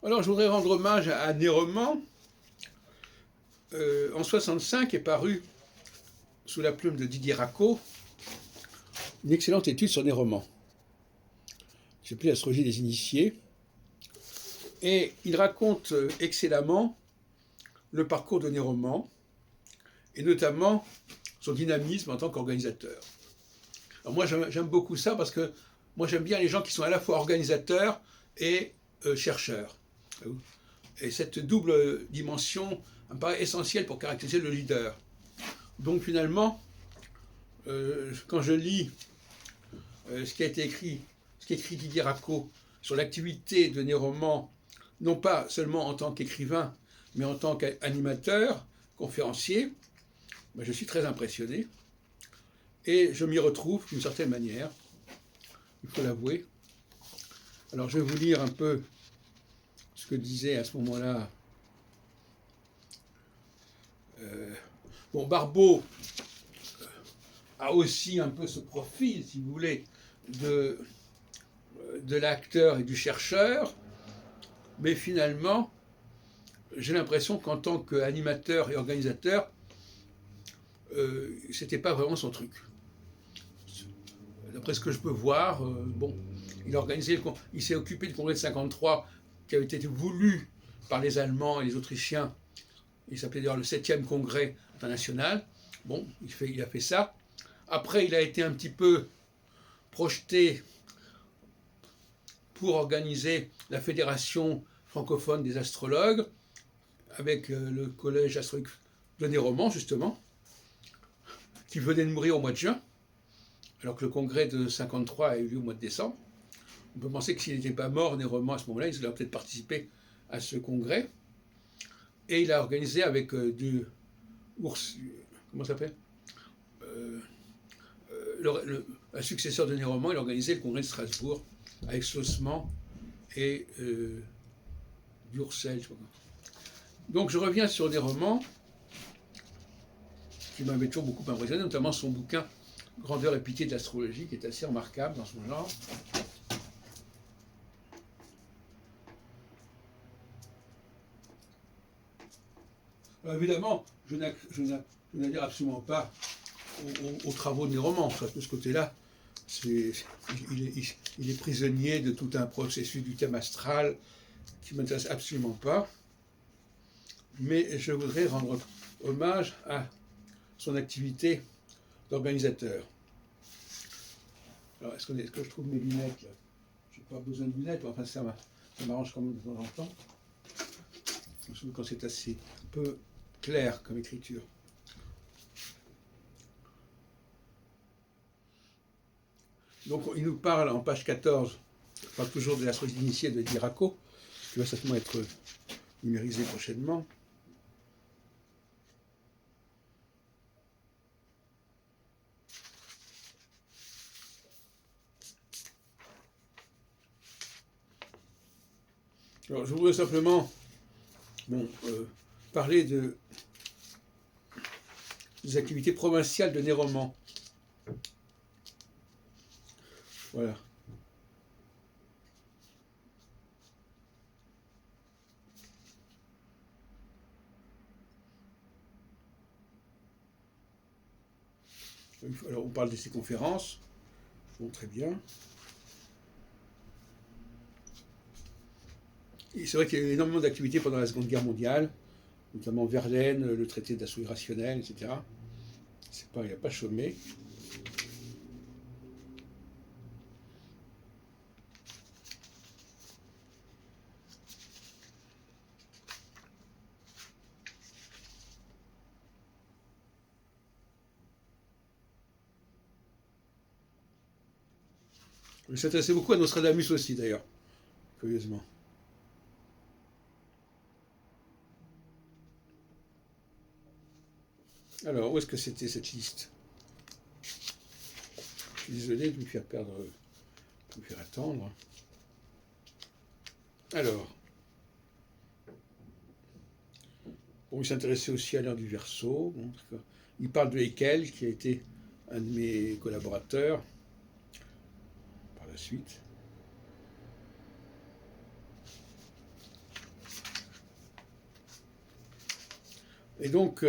Alors, je voudrais rendre hommage à Néroman. En 65 est paru, sous la plume de Didier Racot, une excellente étude sur Néroman, qui s'appelle L'astrologie des initiés. Et il raconte excellemment le parcours de Néroman, et notamment son dynamisme en tant qu'organisateur. Alors moi, j'aime beaucoup ça parce que moi, j'aime bien les gens qui sont à la fois organisateurs et chercheurs. Et cette double dimension me paraît essentielle pour caractériser le leader. Donc finalement, quand je lis ce qui a été écrit, ce qu'écrit Didier Racot sur l'activité de Néroman, non pas seulement en tant qu'écrivain, mais en tant qu'animateur, conférencier, ben je suis très impressionné. Et je m'y retrouve d'une certaine manière, il faut l'avouer. Alors je vais vous lire un peu ce que disait à ce moment-là. Bon, Barbeau a aussi un peu ce profil, si vous voulez, de l'acteur et du chercheur, mais finalement, j'ai l'impression qu'en tant qu'animateur et organisateur, c'était pas vraiment son truc. D'après ce que je peux voir, bon, il s'est occupé du congrès de 53 qui avait été voulu par les Allemands et les Autrichiens. Il s'appelait d'ailleurs le 7e congrès international. Bon, il a fait ça. Après, il a été un petit peu projeté pour organiser la Fédération francophone des astrologues, avec le collège astrologique de Néroman, justement, qui venait de mourir au mois de juin, alors que le congrès de 53 a eu lieu au mois de décembre. On peut penser que s'il n'était pas mort, Néroman, à ce moment-là, il aurait peut-être participé à ce congrès. Et il a organisé avec comment ça s'appelle un successeur de Néroman, il a organisé le congrès de Strasbourg avec Saussement et Durcel. Donc je reviens sur Néroman, qui m'avait toujours beaucoup impressionné, notamment son bouquin Grandeur et pitié de l'astrologie, qui est assez remarquable dans son genre. Alors, évidemment, je n'adhère absolument pas aux travaux de Néroman. De ce côté-là, il est prisonnier de tout un processus du thème astral qui ne m'intéresse absolument pas. Mais je voudrais rendre hommage à son activité d'organisateur. Alors, est-ce que je trouve mes lunettes là? Je n'ai pas besoin de lunettes, enfin ça m'arrange quand même de temps en temps. Surtout quand c'est assez peu clair comme écriture. Donc il nous parle en page 14, il parle toujours de l'astrologie initiée de Didier Racot, qui va certainement être numérisé prochainement. Alors je voudrais simplement parler des activités provinciales de Néroman. Voilà. Alors on parle de ces conférences. Bon, très bien. Et c'est vrai qu'il y a eu énormément d'activités pendant la Seconde Guerre mondiale, notamment Verlaine, le traité d'astrologie rationnelle, etc. Il n'a pas chômé. Il s'intéressait beaucoup à Nostradamus aussi, d'ailleurs, curieusement. Alors, où est-ce que c'était cette liste? Je suis désolé de vous faire attendre. Alors, bon, il s'intéressait aussi à l'heure du Verseau. Bon, il parle de Haeckel, qui a été un de mes collaborateurs par la suite. Et donc,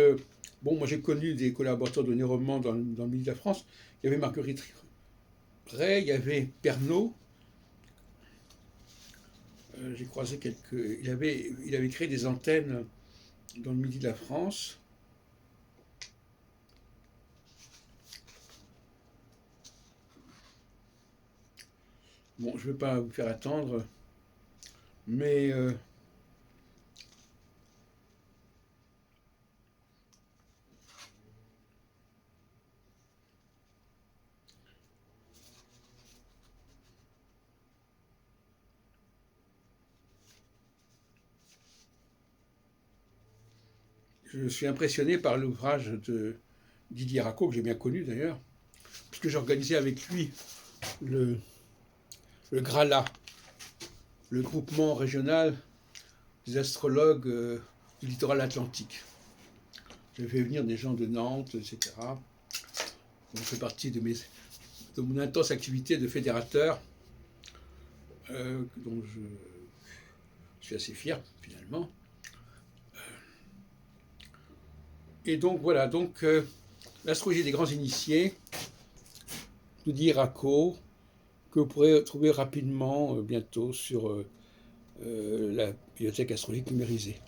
bon, moi j'ai connu des collaborateurs de René Roman dans le Midi de la France. Il y avait Marguerite Ray, il y avait Pernod. J'ai croisé quelques. Il avait créé des antennes dans le Midi de la France. Bon, je ne veux pas vous faire attendre, mais je suis impressionné par l'ouvrage de Didier Racot, que j'ai bien connu d'ailleurs, puisque j'organisais avec lui le, le GRALA, le groupement régional des astrologues du littoral atlantique. J'ai fait venir des gens de Nantes, etc. On fait partie de mon intense activité de fédérateur, dont je suis assez fier finalement. Et donc voilà, donc l'astrologie des grands initiés, Didier Racot, que vous pourrez trouver rapidement bientôt sur la bibliothèque astrologique numérisée.